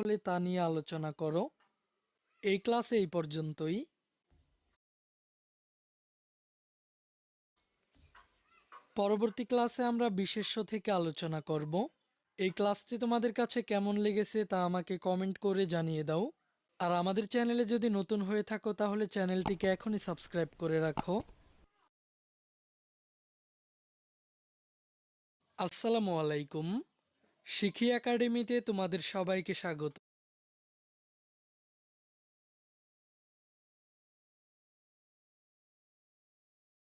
হলে তা নিয়ে আলোচনা করো। এই ক্লাসে এই পর্যন্তই। পরবর্তী ক্লাসে আমরা বিশেষ্য থেকে আলোচনা করব। এই ক্লাসটি তোমাদের কাছে কেমন লেগেছে তা আমাকে কমেন্ট করে জানিয়ে দাও। আর আমাদের চ্যানেলে যদি নতুন হয়ে থাকো তাহলে চ্যানেলটিকে এখনই সাবস্ক্রাইব করে রাখো। আসসালামু আলাইকুম। শিখি একাডেমিতে তোমাদের সবাইকে স্বাগত।